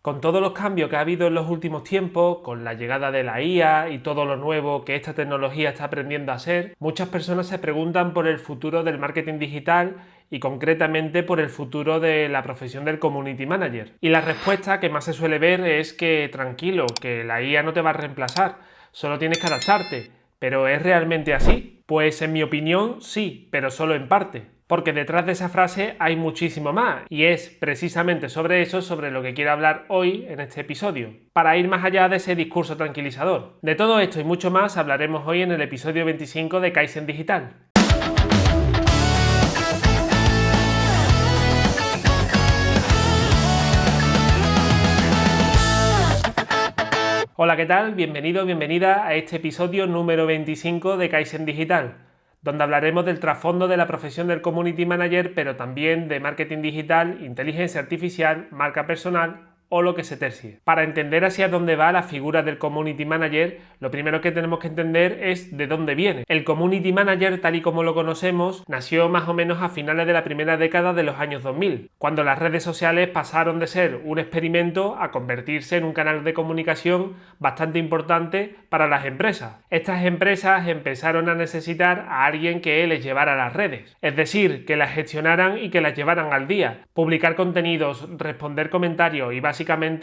Con todos los cambios que ha habido en los últimos tiempos, con la llegada de la IA y todo lo nuevo que esta tecnología está aprendiendo a ser, muchas personas se preguntan por el futuro del marketing digital y concretamente por el futuro de la profesión del Community Manager. Y la respuesta que más se suele ver es que tranquilo, que la IA no te va a reemplazar, solo tienes que adaptarte. ¿Pero es realmente así? Pues en mi opinión sí, pero solo en parte. Porque detrás de esa frase hay muchísimo más, y es precisamente sobre eso sobre lo que quiero hablar hoy en este episodio, para ir más allá de ese discurso tranquilizador. De todo esto y mucho más hablaremos hoy en el episodio 25 de Kaizen Digital. Hola, ¿qué tal? Bienvenido, bienvenida a este episodio número 25 de Kaizen Digital, donde hablaremos del trasfondo de la profesión del Community Manager, pero también de marketing digital, inteligencia artificial, marca personal o lo que se tercie. Para entender hacia dónde va la figura del Community Manager, lo primero que tenemos que entender es de dónde viene. El Community Manager, tal y como lo conocemos, nació más o menos a finales de la primera década de los años 2000, cuando las redes sociales pasaron de ser un experimento a convertirse en un canal de comunicación bastante importante para las empresas. Estas empresas empezaron a necesitar a alguien que les llevara las redes, es decir, que las gestionaran y que las llevaran al día, publicar contenidos, responder comentarios y básicamente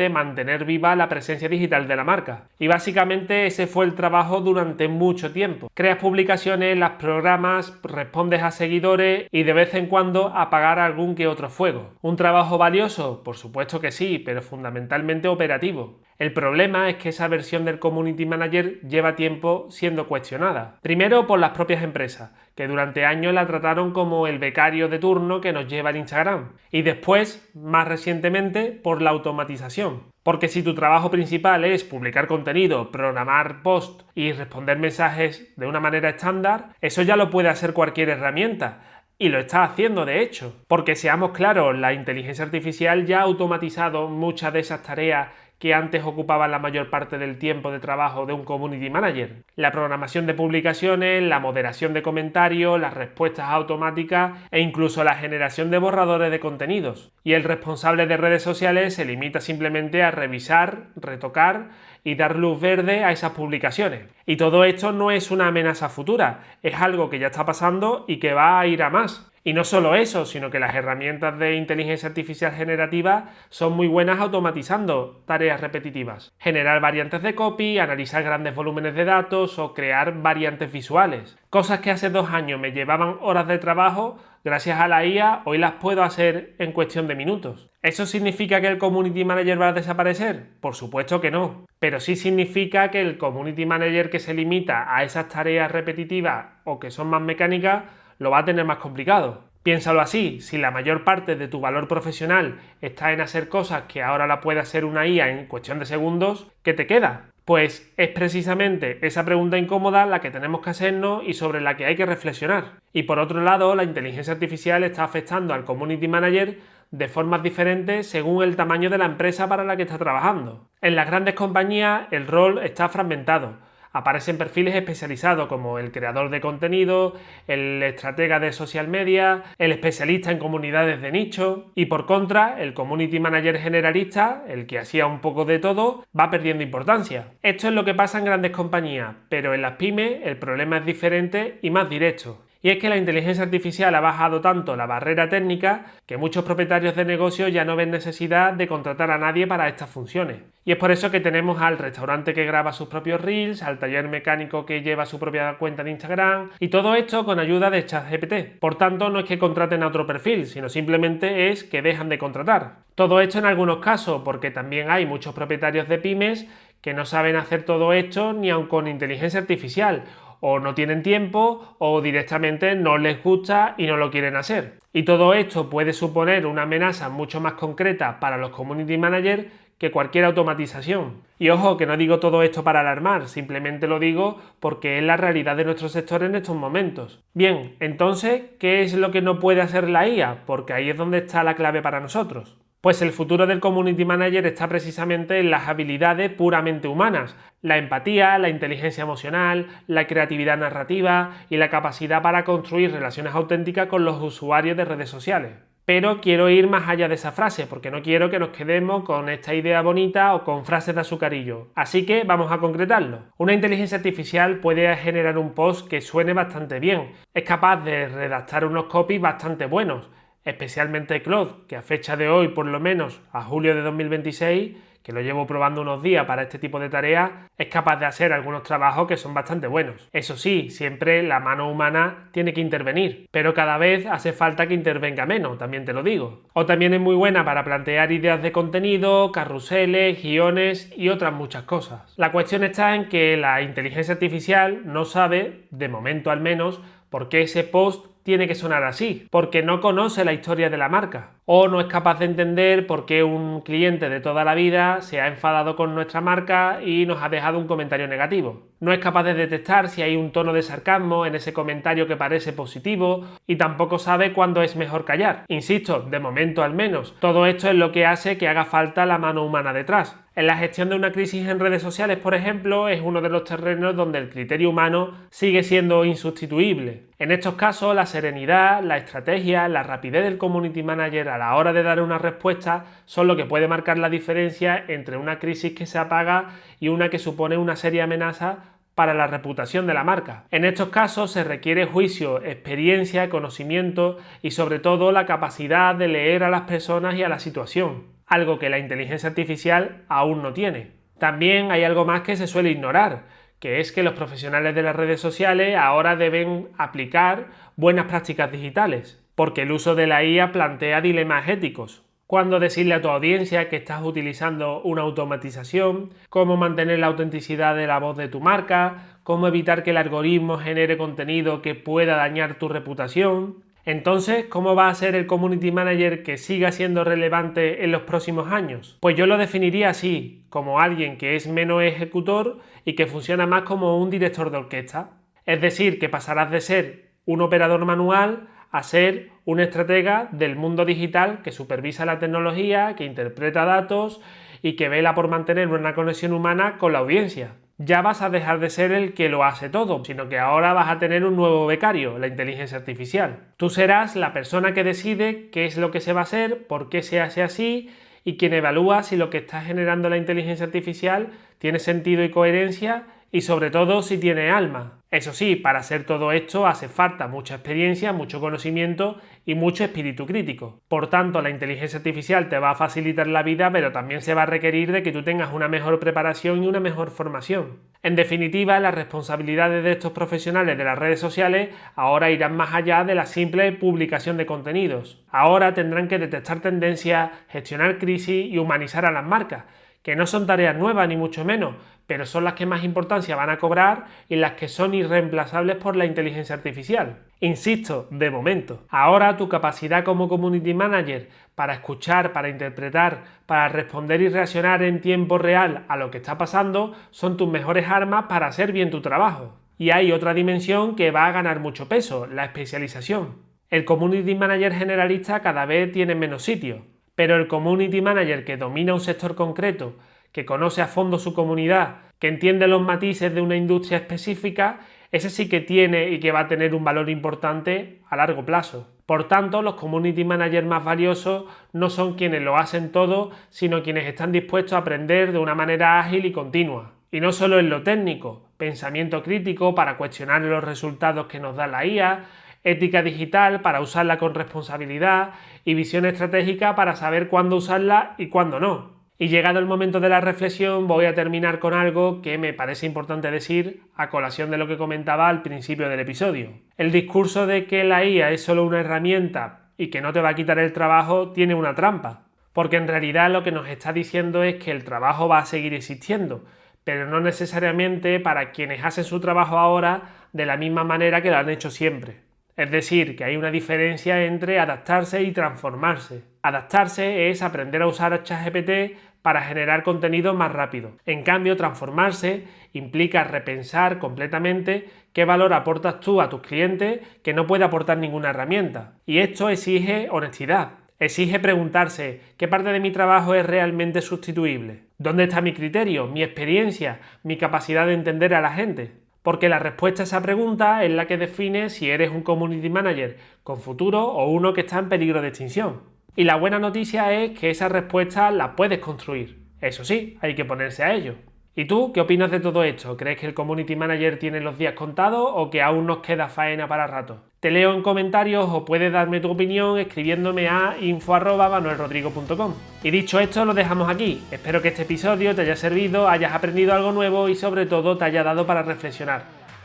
mantener viva la presencia digital de la marca. Y básicamente ese fue el trabajo durante mucho tiempo. Creas publicaciones, las programas, respondes a seguidores y de vez en cuando apagar algún que otro fuego. ¿Un trabajo valioso? Por supuesto que sí, pero fundamentalmente operativo. El problema es que esa versión del Community Manager lleva tiempo siendo cuestionada. Primero por las propias empresas, que durante años la trataron como el becario de turno que nos lleva al Instagram. Y después, más recientemente, por la automatización. Porque si tu trabajo principal es publicar contenido, programar posts y responder mensajes de una manera estándar, eso ya lo puede hacer cualquier herramienta. Y lo está haciendo, de hecho. Porque seamos claros, la inteligencia artificial ya ha automatizado muchas de esas tareas que antes ocupaban la mayor parte del tiempo de trabajo de un Community Manager. La programación de publicaciones, la moderación de comentarios, las respuestas automáticas e incluso la generación de borradores de contenidos. Y el responsable de redes sociales se limita simplemente a revisar, retocar y dar luz verde a esas publicaciones. Y todo esto no es una amenaza futura, es algo que ya está pasando y que va a ir a más. Y no solo eso, sino que las herramientas de inteligencia artificial generativa son muy buenas automatizando tareas repetitivas. Generar variantes de copy, analizar grandes volúmenes de datos o crear variantes visuales. Cosas que hace 2 años me llevaban horas de trabajo, gracias a la IA hoy las puedo hacer en cuestión de minutos. ¿Eso significa que el Community Manager va a desaparecer? Por supuesto que no. Pero sí significa que el Community Manager que se limita a esas tareas repetitivas o que son más mecánicas, lo va a tener más complicado. Piénsalo así, si la mayor parte de tu valor profesional está en hacer cosas que ahora la puede hacer una IA en cuestión de segundos, ¿qué te queda? Pues es precisamente esa pregunta incómoda la que tenemos que hacernos y sobre la que hay que reflexionar. Y por otro lado, la inteligencia artificial está afectando al Community Manager de formas diferentes según el tamaño de la empresa para la que está trabajando. En las grandes compañías el rol está fragmentado. Aparecen perfiles especializados como el creador de contenido, el estratega de social media, el especialista en comunidades de nicho y por contra el community manager generalista, el que hacía un poco de todo, va perdiendo importancia. Esto es lo que pasa en grandes compañías, pero en las pymes el problema es diferente y más directo. Y es que la inteligencia artificial ha bajado tanto la barrera técnica que muchos propietarios de negocios ya no ven necesidad de contratar a nadie para estas funciones. Y es por eso que tenemos al restaurante que graba sus propios reels, al taller mecánico que lleva su propia cuenta de Instagram y todo esto con ayuda de ChatGPT. Por tanto, no es que contraten a otro perfil, sino simplemente es que dejan de contratar. Todo esto en algunos casos, porque también hay muchos propietarios de pymes que no saben hacer todo esto ni aun con inteligencia artificial, o no tienen tiempo o directamente no les gusta y no lo quieren hacer. Y todo esto puede suponer una amenaza mucho más concreta para los community managers que cualquier automatización. Y ojo, que no digo todo esto para alarmar, simplemente lo digo porque es la realidad de nuestro sector en estos momentos. Bien, entonces, ¿qué es lo que no puede hacer la IA? Porque ahí es donde está la clave para nosotros. Pues el futuro del Community Manager está precisamente en las habilidades puramente humanas, la empatía, la inteligencia emocional, la creatividad narrativa y la capacidad para construir relaciones auténticas con los usuarios de redes sociales. Pero quiero ir más allá de esa frase, porque no quiero que nos quedemos con esta idea bonita o con frases de azucarillo. Así que vamos a concretarlo. Una inteligencia artificial puede generar un post que suene bastante bien. Es capaz de redactar unos copies bastante buenos, especialmente Claude, que a fecha de hoy, por lo menos a julio de 2026, que lo llevo probando unos días para este tipo de tareas, es capaz de hacer algunos trabajos que son bastante buenos. Eso sí, siempre la mano humana tiene que intervenir, pero cada vez hace falta que intervenga menos, también te lo digo. O también es muy buena para plantear ideas de contenido, carruseles, guiones y otras muchas cosas. La cuestión está en que la inteligencia artificial no sabe, de momento al menos, por qué ese post tiene que sonar así, porque no conoce la historia de la marca, o no es capaz de entender por qué un cliente de toda la vida se ha enfadado con nuestra marca y nos ha dejado un comentario negativo. No es capaz de detectar si hay un tono de sarcasmo en ese comentario que parece positivo y tampoco sabe cuándo es mejor callar. Insisto, de momento al menos. Todo esto es lo que hace que haga falta la mano humana detrás. En la gestión de una crisis en redes sociales, por ejemplo, es uno de los terrenos donde el criterio humano sigue siendo insustituible. En estos casos, la serenidad, la estrategia, la rapidez del community manager a la hora de dar una respuesta son lo que puede marcar la diferencia entre una crisis que se apaga y una que supone una seria amenaza para la reputación de la marca. En estos casos se requiere juicio, experiencia, conocimiento y sobre todo la capacidad de leer a las personas y a la situación, algo que la inteligencia artificial aún no tiene. También hay algo más que se suele ignorar, que es que los profesionales de las redes sociales ahora deben aplicar buenas prácticas digitales, porque el uso de la IA plantea dilemas éticos. Cuándo decirle a tu audiencia que estás utilizando una automatización, cómo mantener la autenticidad de la voz de tu marca, cómo evitar que el algoritmo genere contenido que pueda dañar tu reputación. Entonces, ¿cómo va a ser el Community Manager que siga siendo relevante en los próximos años? Pues yo lo definiría así, como alguien que es menos ejecutor y que funciona más como un director de orquesta. Es decir, que pasarás de ser un operador manual a ser un estratega del mundo digital que supervisa la tecnología, que interpreta datos y que vela por mantener una conexión humana con la audiencia. Ya vas a dejar de ser el que lo hace todo, sino que ahora vas a tener un nuevo becario, la inteligencia artificial. Tú serás la persona que decide qué es lo que se va a hacer, por qué se hace así y quien evalúa si lo que está generando la inteligencia artificial tiene sentido y coherencia y sobre todo si tiene alma. Eso sí, para hacer todo esto hace falta mucha experiencia, mucho conocimiento y mucho espíritu crítico. Por tanto, la inteligencia artificial te va a facilitar la vida, pero también se va a requerir de que tú tengas una mejor preparación y una mejor formación. En definitiva, las responsabilidades de estos profesionales de las redes sociales ahora irán más allá de la simple publicación de contenidos. Ahora tendrán que detectar tendencias, gestionar crisis y humanizar a las marcas, que no son tareas nuevas ni mucho menos, pero son las que más importancia van a cobrar y las que son irreemplazables por la inteligencia artificial. Insisto, de momento. Ahora tu capacidad como Community Manager para escuchar, para interpretar, para responder y reaccionar en tiempo real a lo que está pasando son tus mejores armas para hacer bien tu trabajo. Y hay otra dimensión que va a ganar mucho peso, la especialización. El Community Manager generalista cada vez tiene menos sitio, pero el Community Manager que domina un sector concreto, que conoce a fondo su comunidad, que entiende los matices de una industria específica, ese sí que tiene y que va a tener un valor importante a largo plazo. Por tanto, los Community Managers más valiosos no son quienes lo hacen todo, sino quienes están dispuestos a aprender de una manera ágil y continua. Y no solo en lo técnico, pensamiento crítico para cuestionar los resultados que nos da la IA, ética digital para usarla con responsabilidad y visión estratégica para saber cuándo usarla y cuándo no. Y llegado el momento de la reflexión voy a terminar con algo que me parece importante decir a colación de lo que comentaba al principio del episodio. El discurso de que la IA es solo una herramienta y que no te va a quitar el trabajo tiene una trampa, porque en realidad lo que nos está diciendo es que el trabajo va a seguir existiendo, pero no necesariamente para quienes hacen su trabajo ahora de la misma manera que lo han hecho siempre. Es decir, que hay una diferencia entre adaptarse y transformarse. Adaptarse es aprender a usar ChatGPT para generar contenido más rápido. En cambio, transformarse implica repensar completamente qué valor aportas tú a tus clientes que no puede aportar ninguna herramienta. Y esto exige honestidad. Exige preguntarse qué parte de mi trabajo es realmente sustituible. ¿Dónde está mi criterio, mi experiencia, mi capacidad de entender a la gente? Porque la respuesta a esa pregunta es la que define si eres un community manager con futuro o uno que está en peligro de extinción. Y la buena noticia es que esa respuesta la puedes construir. Eso sí, hay que ponerse a ello. ¿Y tú qué opinas de todo esto? ¿Crees que el community manager tiene los días contados o que aún nos queda faena para rato? Te leo en comentarios o puedes darme tu opinión escribiéndome a info@manuelrodrigo.com. Y dicho esto, lo dejamos aquí. Espero que este episodio te haya servido, hayas aprendido algo nuevo y sobre todo te haya dado para reflexionar.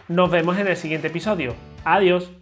Nos vemos en el siguiente episodio. Adiós.